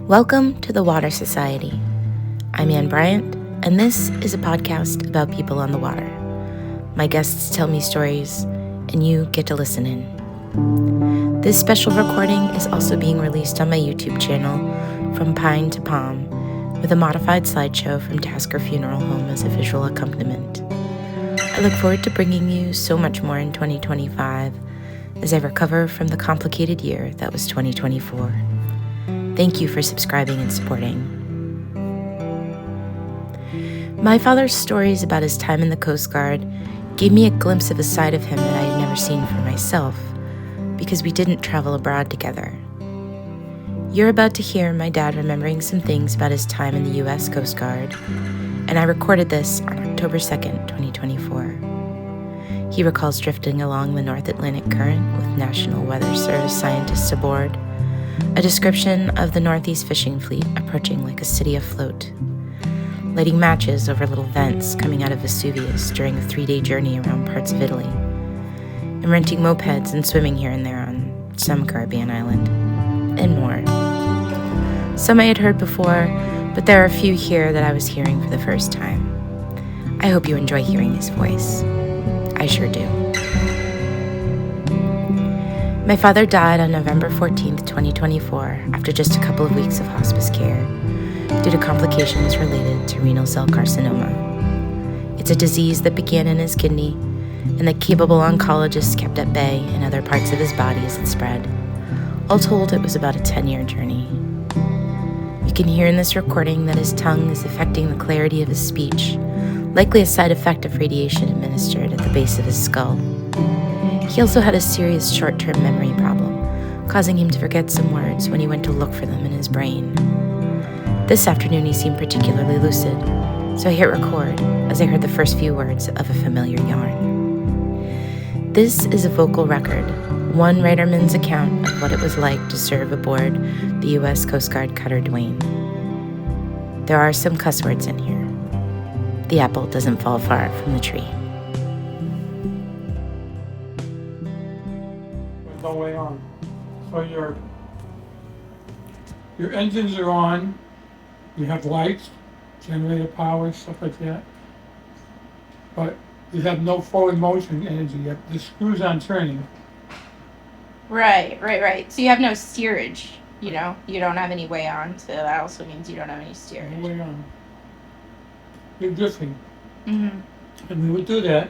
Welcome to the Water Society. I'm Ann Bryant, and this is a podcast about people on the water. My guests tell me stories, and you get to listen in. This special recording is also being released on my YouTube channel, From Pine to Palm, with a modified slideshow from Tasker Funeral Home as a visual accompaniment. I look forward to bringing you so much more in 2025 as I recover from the complicated year that was 2024. Thank you for subscribing and supporting. My father's stories about his time in the Coast Guard gave me a glimpse of a side of him that I had never seen for myself, because we didn't travel abroad together. You're about to hear my dad remembering some things about his time in the U.S. Coast Guard, and I recorded this on October 2nd, 2024. He recalls drifting along the North Atlantic Current with National Weather Service scientists aboard, a description of the Northeast fishing fleet approaching like a city afloat, lighting matches over little vents coming out of Vesuvius during a 3-day journey around parts of Italy, and renting mopeds and swimming here and there on some Caribbean island, and more. Some I had heard before, but there are a few here that I was hearing for the first time. I hope you enjoy hearing his voice. I sure do. My father died on November 14th, 2024, after just a couple of weeks of hospice care, due to complications related to renal cell carcinoma. It's a disease that began in his kidney and that capable oncologists kept at bay in other parts of his body as it spread. All told, it was about a 10-year journey. You can hear in this recording that his tongue is affecting the clarity of his speech, likely a side effect of radiation administered at the base of his skull. He also had a serious short-term memory problem, causing him to forget some words when he went to look for them in his brain. This afternoon he seemed particularly lucid, so I hit record as I heard the first few words of a familiar yarn. This is a vocal record, one Riderman's account of what it was like to serve aboard the U.S. Coast Guard cutter Duane. There are some cuss words in here. The apple doesn't fall far from the tree. No way on. So your engines are on, you have lights, generator power, stuff like that. But you have no forward motion energy. The screws aren't turning. Right. So you have no steerage, you know? You don't have any way on, so that also means you don't have any steerage. No way on. You're drifting. Mm-hmm. And we would do that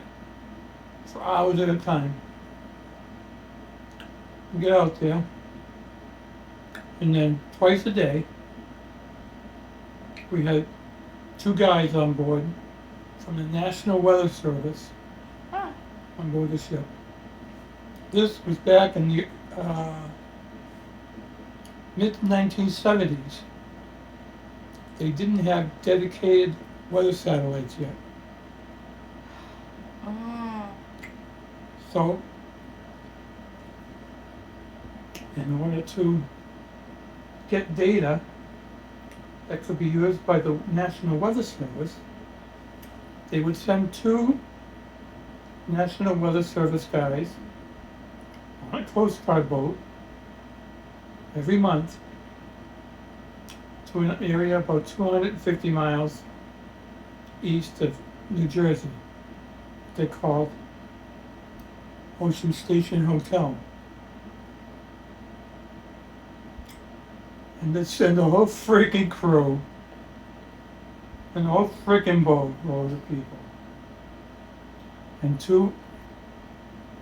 for hours at a time. We get out there, and then twice a day, we had 2 guys on board from the National Weather Service on board the ship. This was back in the mid-1970s. They didn't have dedicated weather satellites yet. Oh. So, in order to get data that could be used by the National Weather Service, they would send 2 National Weather Service guys on a Coast Guard boat every month to an area about 250 miles east of New Jersey. They called Ocean Station Hotel. And they'd send a whole freaking crew and a whole freaking boat load of people. And 2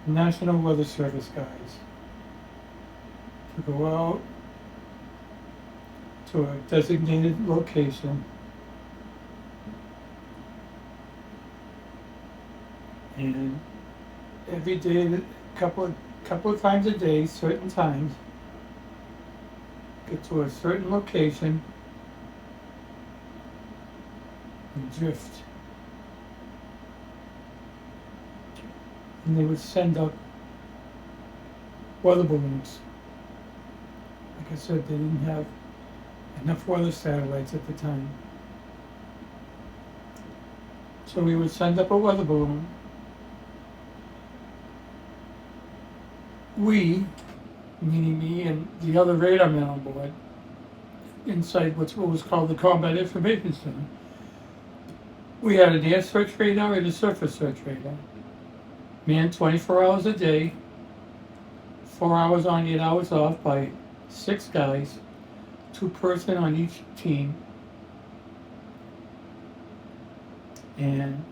National Weather Service guys to go out to a designated location and every day, couple of times a day, certain times, get to a certain location and drift. And they would send up weather balloons. Like I said, they didn't have enough weather satellites at the time. So we would send up a weather balloon. We, meaning me and the other radar men on board, inside what was called the Combat Information Center. We had an air search radar and a surface search radar. Manned 24 hours a day, 4 hours on, 8 hours off by 6 guys, 2-person on each team. And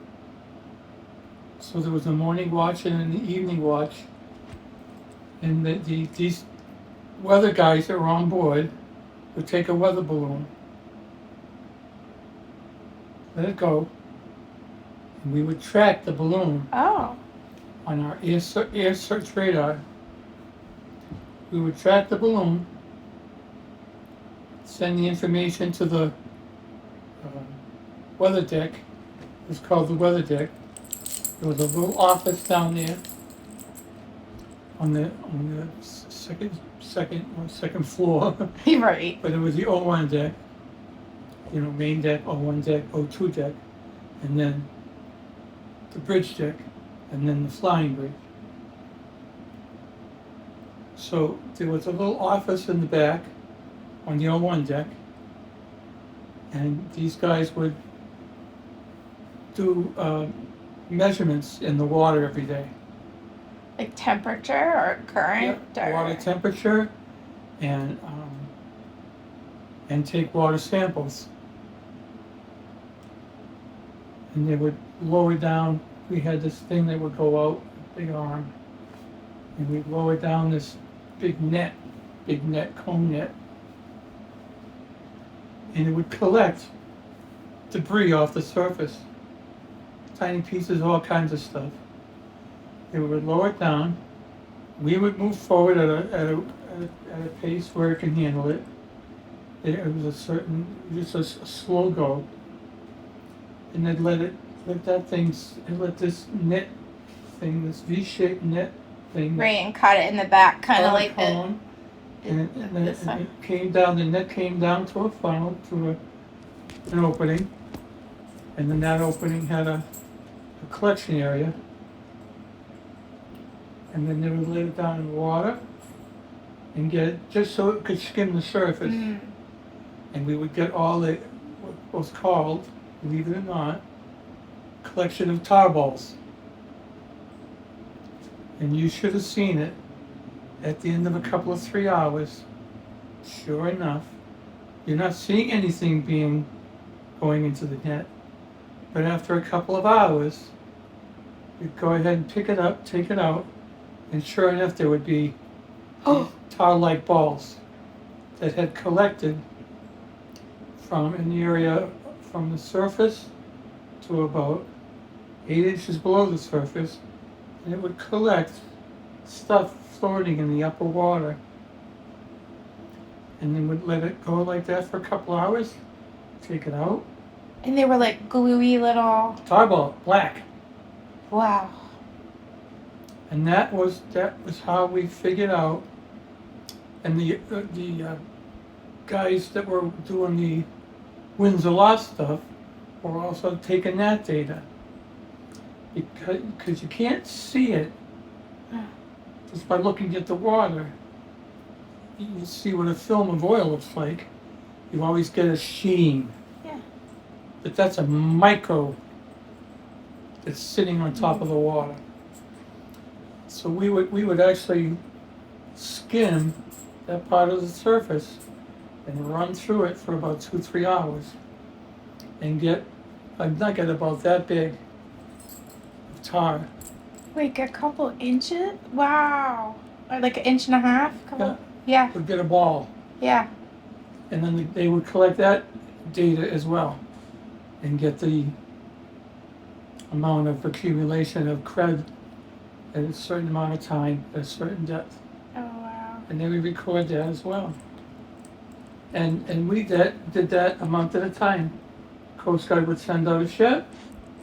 so there was a morning watch and an evening watch. And these weather guys that were on board would take a weather balloon, let it go, and we would track the balloon Oh. on our air search radar. We would track the balloon, send the information to the weather deck. It was called the weather deck. There was a little office down there on the second floor, Right. but it was the O1 deck. Main deck, O1 deck, O2 deck, and then the bridge deck, and then the flying bridge. So there was a little office in the back on the O1 deck, and these guys would do measurements in the water every day. Like temperature or current? Yeah, or... water temperature, and take water samples. And they would lower down. We had this thing that would go out, big arm, and we'd lower down this big net, cone net, and it would collect debris off the surface, tiny pieces, all kinds of stuff. It would lower it down. We would move forward at a pace where it can handle it. It was just a slow go. And then let this net thing, this V-shaped net thing. Right, and cut it in the back, kind of like cone, and then it came down, the net came down to a funnel, to an opening. And then that opening had a collection area. And then they would lay it down in the water and get it just so it could skim the surface. Mm. And we would get all what was called, believe it or not, collection of tar balls. And you should have seen it at the end of a couple of 3 hours. Sure enough, you're not seeing anything going into the net, but after a couple of hours, you'd go ahead and pick it up, take it out, and sure enough, there would be tar-like balls that had collected from an area from the surface to about 8 inches below the surface, and it would collect stuff floating in the upper water. And then would let it go like that for a couple hours, take it out. And they were like gluey little... Tar ball, black. Wow. And that was how we figured out. And the guys that were doing the wins or loss stuff were also taking that data. Because you can't see it just by looking at the water. You see what a film of oil looks like. You always get a sheen. Yeah. But that's a micro that's sitting on top of the water. So we would actually skim that part of the surface and run through it for about 2-3 hours and get a nugget about that big of tar. Like a couple inches? Wow. Or like an inch and a half? Yeah. Would get a ball. Yeah. And then they would collect that data as well and get the amount of accumulation of cred at a certain amount of time, at a certain depth. Oh, wow. And then we record that as well. And we did that a month at a time. Coast Guard would send out a ship,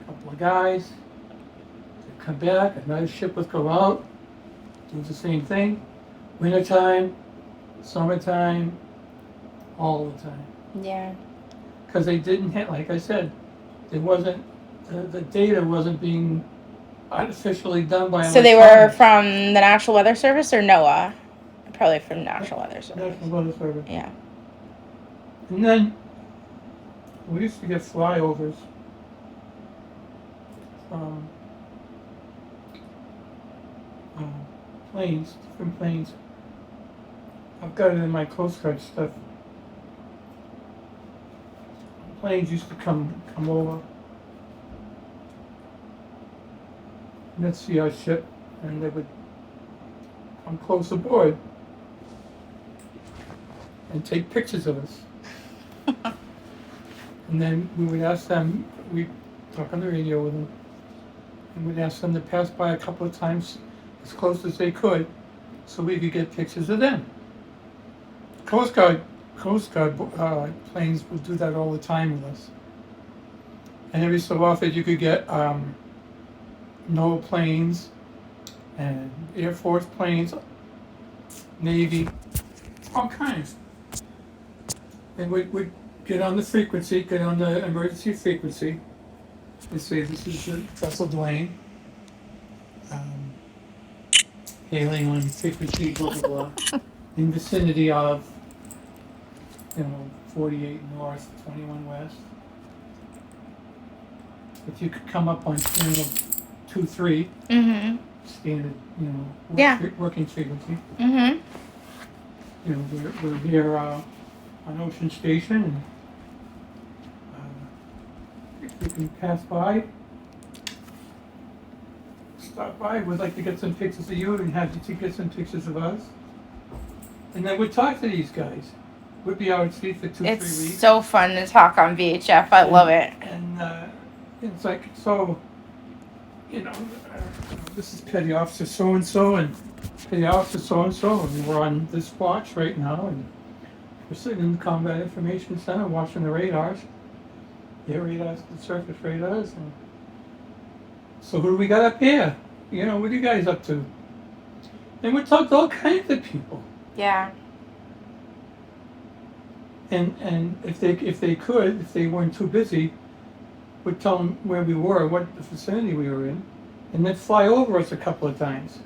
a couple of guys, they'd come back, another ship would go out, do the same thing. Wintertime, summertime, all the time. Yeah. Because they didn't have, like I said, it wasn't, the data wasn't being artificially done by So they were from the National Weather Service or NOAA? Probably from National Weather Service. National Weather Service. Yeah. And then we used to get flyovers from planes, different planes. I've got it in my Coast Guard stuff. Planes used to come over and they'd see our ship and they would come close aboard and take pictures of us. And then we would ask them, we'd talk on the radio with them, and we'd ask them to pass by a couple of times as close as they could so we could get pictures of them. Coast Guard planes would do that all the time with us. And every so often you could get Naval planes and Air Force planes, Navy, all kinds. And we'd get on the frequency, get on the emergency frequency, and say this is the vessel Dwayne, hailing on frequency blah blah blah, in vicinity of 48 north, 21 west. If you could come up on channel 2-3, standard, working frequency. We're here on Ocean Station, and if we can pass by, stop by. We'd like to get some pictures of you and have you to get some pictures of us. And then we'd talk to these guys. We'd be out at sea for 2-3 weeks. It's so fun to talk on VHF. I love it. And it's like, so, this is Petty Officer so-and-so and Petty Officer so-and-so, and we're on this watch right now, and we're sitting in the Combat Information Center watching the radars, air radars, the surface radars, and so who do we got up here? What are you guys up to? And we talked to all kinds of people. Yeah. And if they weren't too busy, would tell them where we were, what the vicinity we were in, and then fly over us a couple of times,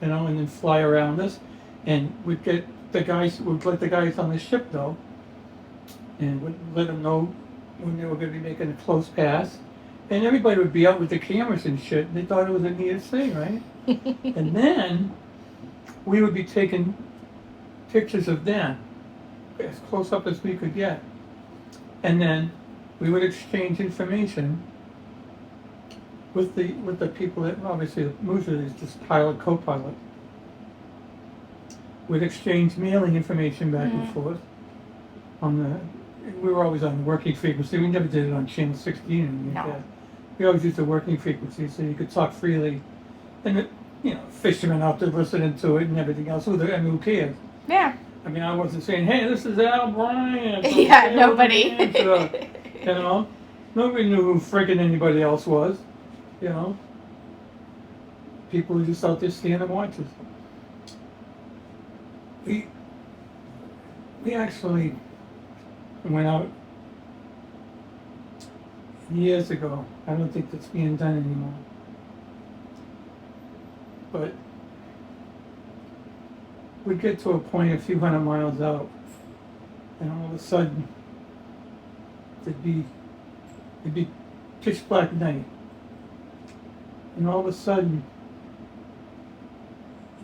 and then fly around us, and we'd let the guys on the ship know, and would let them know when they were going to be making a close pass, and everybody would be out with the cameras and shit, and they thought it was the neatest thing, right? And then we would be taking pictures of them as close up as we could get, and then we would exchange information with the people that obviously usually is just pilot, co-pilot. We'd exchange mailing information back and forth we were always on the working frequency. We never did it on channel 16 or anything like that. We always used the working frequency so you could talk freely, and fishermen out there listening to it and everything else. Who cares? Yeah. I mean, I wasn't saying, hey, this is Al Bryant. Yeah, nobody. Nobody knew who friggin' anybody else was. People were just out there standing watches. We actually went out years ago. I don't think that's being done anymore. But we'd get to a point a few hundred miles out, and all of a sudden, it'd be pitch black night, and all of a sudden,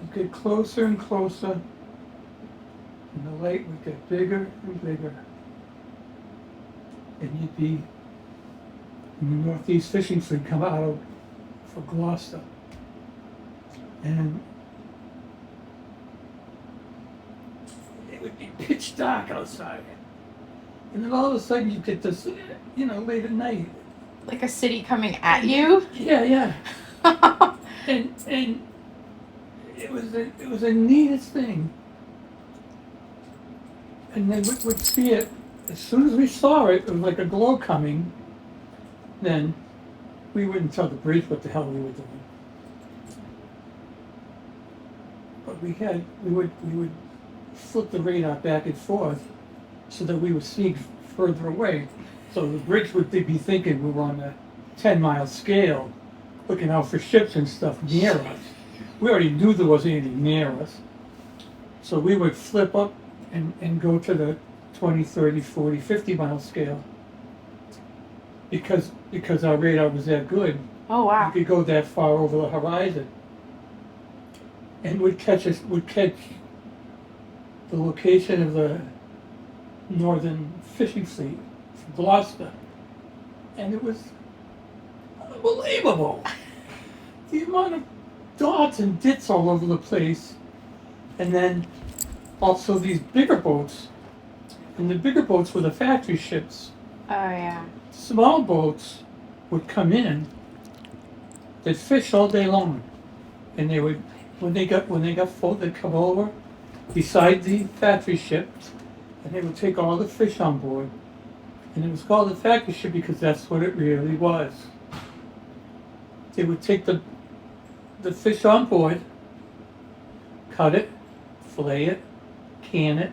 you'd get closer and closer, and the light would get bigger and bigger, and you'd be in the Northeast Fishing Fleet come out for Gloucester, and it would be pitch dark outside. And then all of a sudden you get this, late at night. Like a city coming at you? Yeah. and it was the neatest thing. And then we'd see it, as soon as we saw it, it was like a glow coming, then we wouldn't tell the bridge what the hell we were doing. But we would flip the radar back and forth so that we would see further away. So the bridge would be thinking we were on a 10-mile scale, looking out for ships and stuff near us. We already knew there wasn't anything near us. So we would flip up and go to the 20, 30, 40, 50 mile scale. Because our radar was that good. Oh We wow. could go that far over the horizon. And would catch the location of the northern fishing fleet from Gloucester. And it was unbelievable. The amount of dots and dits all over the place. And then also these bigger boats. And the bigger boats were the factory ships. Oh yeah. Small boats would come in, they'd fish all day long. And they would, when they got full, they'd come over beside the factory ships and they would take all the fish on board. And it was called a factory ship because that's what it really was. They would take the fish on board, cut it, fillet it, can it,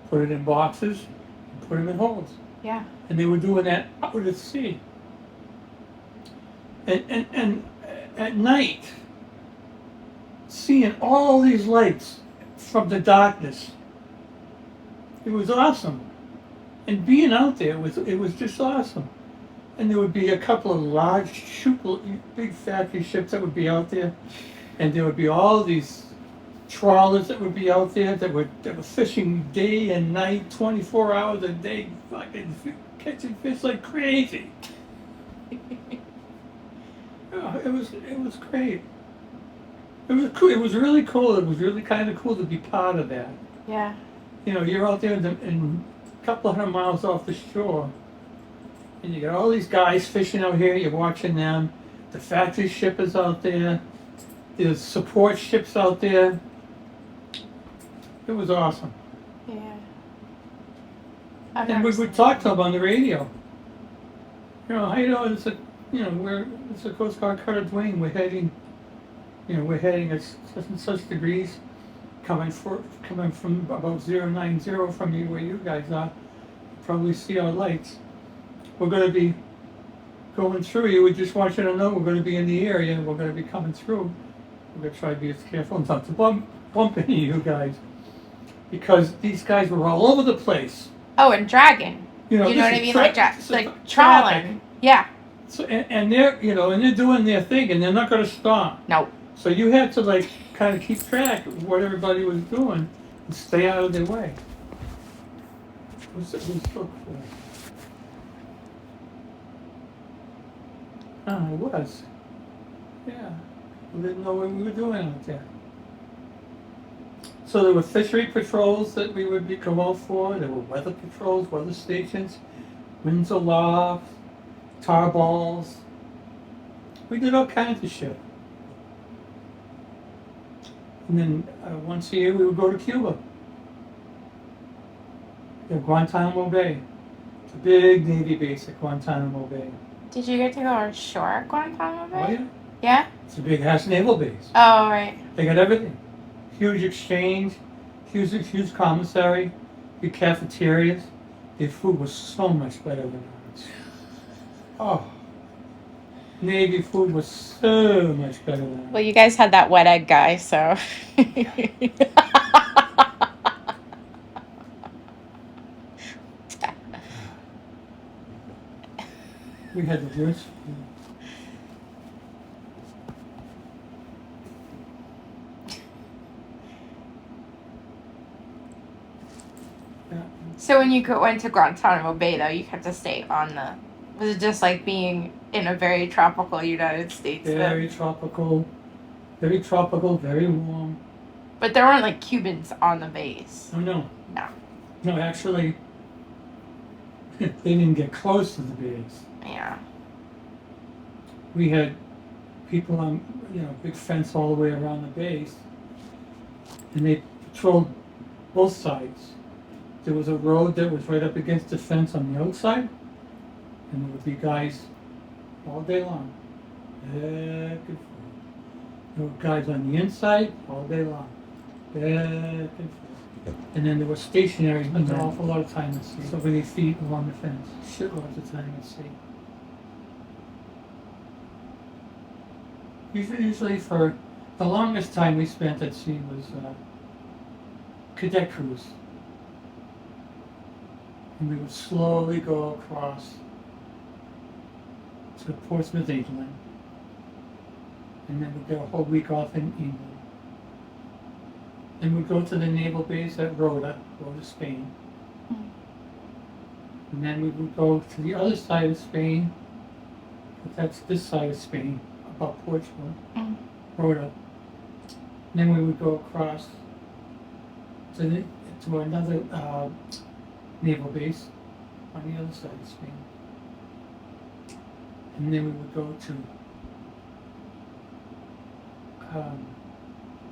put it in boxes, and put them in holds. Yeah. And they were doing that out at sea. And at night, seeing all these lights from the darkness, it was awesome. And being out there it was just awesome. And there would be a couple of large, big factory ships that would be out there, and there would be all these trawlers that would be out there that were fishing day and night, 24 hours a day, fucking catching fish like crazy. Oh, it was great. It was cool. It was really cool. It was really kind of cool to be part of that. Yeah. You know, you're out there in a couple of 100 miles off the shore, and you got all these guys fishing out here. You're watching them. The factory ship is out there. There's support ships out there. It was awesome. Yeah. And we would talk to them on the radio. You know, how you doing? It's a Coast Guard Cutter Dwayne. We're heading at such and such degrees, coming from about 090 from you where you guys are. Probably see our lights. We're going to be going through you. We just want you to know we're going to be in the area and we're going to be coming through. We're going to try to be as careful not to bump into you guys, because these guys were all over the place. Oh, and dragging. You know what I mean? Like traffic. trawling. Yeah. So and they're doing their thing and they're not going to stop. No. So you had to kind of keep track of what everybody was doing and stay out of their way. It was so cool. Oh, it was. Yeah. We didn't know what we were doing out there. So there were fishery patrols that we would go out for. There were weather patrols, weather stations, winds aloft, tar balls. We did all kinds of shit. And then once a year we would go to Cuba. Guantanamo Bay. It's a big Navy base at Guantanamo Bay. Did you get to go ashore at Guantanamo Bay? Oh yeah. Yeah? It's a big ass naval base. Oh, right. They got everything. Huge exchange, huge commissary, big cafeterias. Their food was so much better than ours. Oh. Navy food was so much better than ours. Well, you guys had that wet egg guy, so. We had the worst food. Yeah. So when you went to Guantanamo Bay, though, you had to stay on the. Was it just like being in a very tropical United States? Very tropical, very warm. But there weren't like Cubans on the base. Oh no. No. No, actually, they didn't get close to the base. Yeah. We had people on, big fence all the way around the base, and they patrolled both sides. There was a road that was right up against the fence on the outside, and there would be guys all day long. Back and forth. There were guys on the inside all day long. Back and forth. And then there was stationary, spent an awful lot of time at sea. So many feet along the fence. Shitloads of time at sea. Usually for the longest time we spent at sea was cadet cruise. And we would slowly go across to Portsmouth, England. And then we'd get a whole week off in England. Then we'd go to the naval base at Rota, Spain. And then we would go to the other side of Spain, but that's this side of Spain, about Portugal, Rota. And then we would go across to another naval base on the other side of Spain. And then we would go to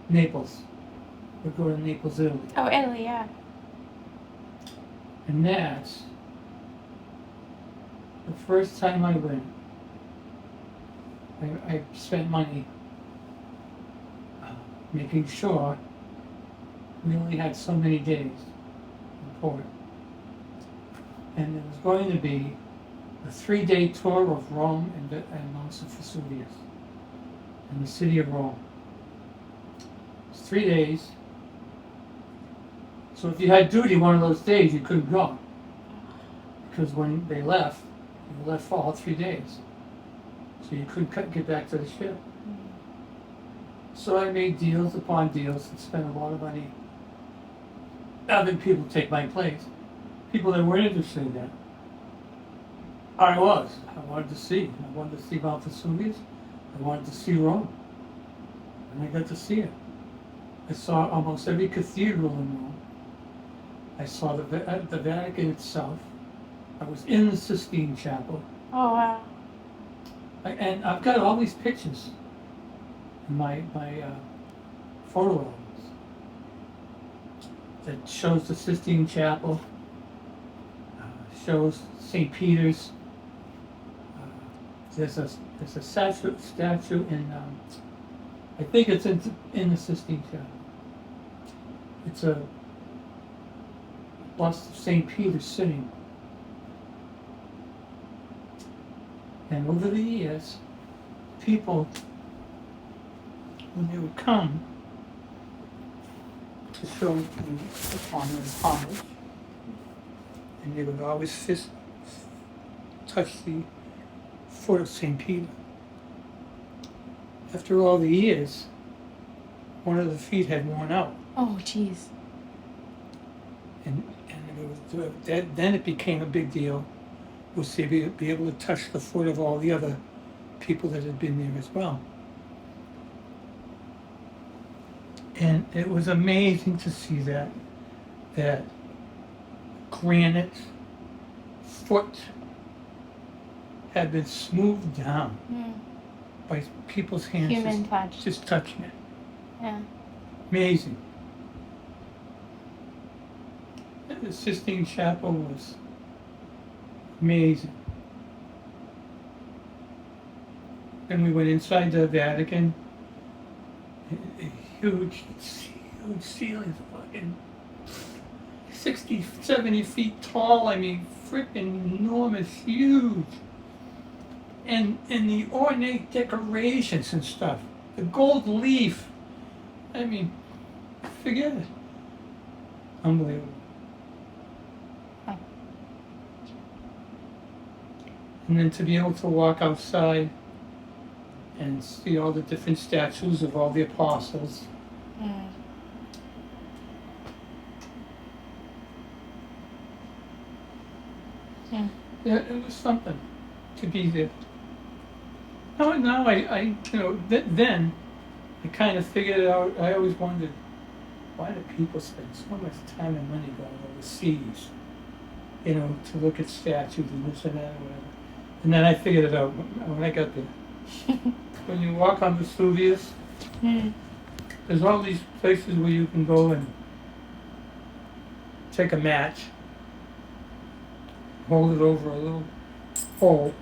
Naples. We'd go to Naples, Italy. Oh, Italy, yeah. And that's the first time I went. I spent money making sure we only had so many days in port. And it was going to be a 3-day tour of Rome and Mount Vesuvius and the city of Rome. It's 3 days. So if you had duty one of those days, you couldn't go. Because when they left, they left for all 3 days. So you couldn't get back to the ship. So I made deals upon deals and spent a lot of money having people take my place. People that weren't interested in that. I wanted to see. I wanted to see Mount Vesuvius. I wanted to see Rome. And I got to see it. I saw almost every cathedral in Rome. I saw the Vatican itself. I was in the Sistine Chapel. Oh, wow. And I've got all these pictures in my photo albums that shows the Sistine Chapel, shows St. Peter's. There's a statue in I think it's in the Sistine Chapel. It's a bust of St. Peter sitting. And over the years, people, when they would come to show honor and homage, and they would always touch the foot of St. Peter. After all the years, one of the feet had worn out. Oh, jeez. And then it became a big deal, was to be able to touch the foot of all the other people that had been there as well. And it was amazing to see that granite foot had been smoothed down by people's hands. Human touch. Just touching it. Yeah. Amazing. And the Sistine Chapel was amazing. Then we went inside the Vatican. A huge ceiling, fucking 60, 70 feet tall. I mean, freaking enormous, huge. And the ornate decorations and stuff. The gold leaf. I mean, forget it. Unbelievable. Huh. And then to be able to walk outside and see all the different statues of all the apostles. Yeah, it was something to be there. Now I then I kind of figured it out. I always wondered, why do people spend so much time and money going overseas, to look at statues and this and that or whatever. And then I figured it out when I got there. When you walk on Vesuvius, there's all these places where you can go and take a match, hold it over a little hole,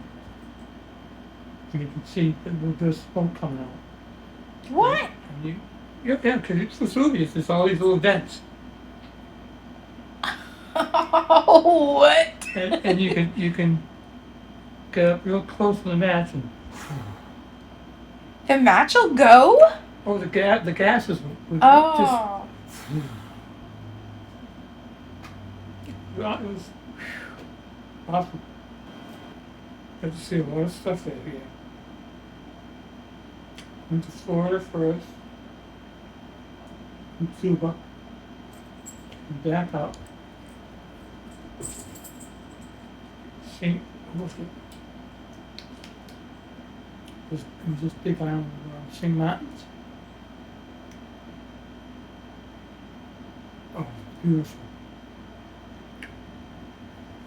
and you can see there's smoke coming out. What? And yeah, because it's Vesuvius. There's all these little vents. What? And you can get up real close to the match and. The match will go? Oh, the gases would Oh. just. It was Awesome. Got to see a lot of stuff there here. Went to Florida first, and Cuba, and back up. St. What's it? This big island around St. Martin's. Oh, beautiful.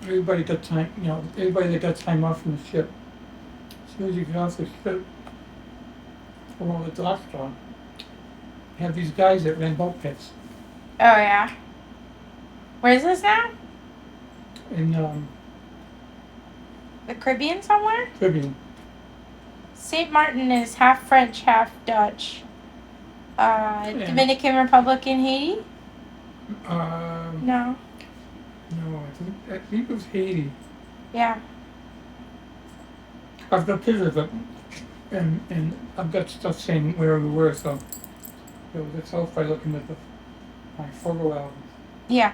Everybody got time, everybody that got time off from the ship. As soon as you get off the ship, or all the docks gone, you have these guys that ran boat pits. Oh yeah. Where is this now? In The Caribbean somewhere? Caribbean. St. Martin is half French, half Dutch. Dominican Republic and Haiti? No. No, I think it was Haiti. Yeah. I've got pictures of it, and I've got stuff saying where we were, so that's all by looking at my photo albums. Yeah.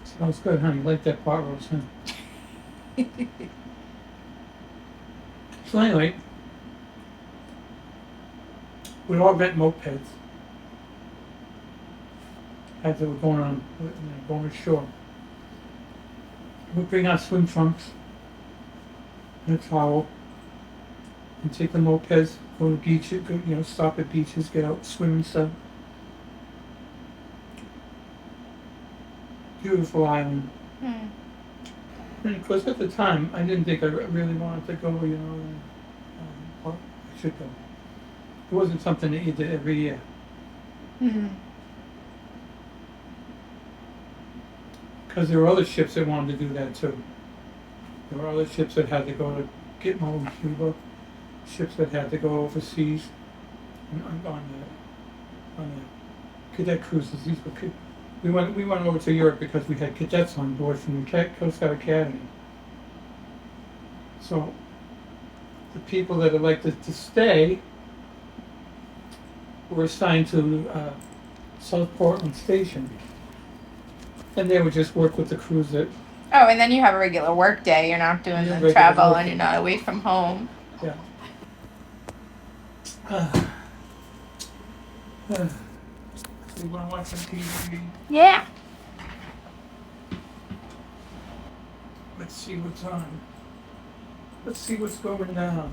Smells good, honey. Like that pot roast, huh? So anyway, we all rent mopeds as they were going ashore. We bring our swim trunks and a towel and take the mopeds, go to beaches, stop at beaches, get out, swim and stuff. Beautiful island. And of course, at the time, I didn't think I really wanted to go, well, I should go. It wasn't something that you did every year. Because there were other ships that wanted to do that too. There were other ships that had to go to Gitmo in Cuba, ships that had to go overseas on the cadet cruises. These were we went over to Europe because we had cadets on board from the Coast Guard Academy. So the people that elected to stay were assigned to South Portland Station, and they would just work with the crews that. Oh, and then you have a regular work day. You're not doing the travel and you're not away from home. Yeah. You want to watch some TV? Yeah. Let's see what's on. Let's see what's going down.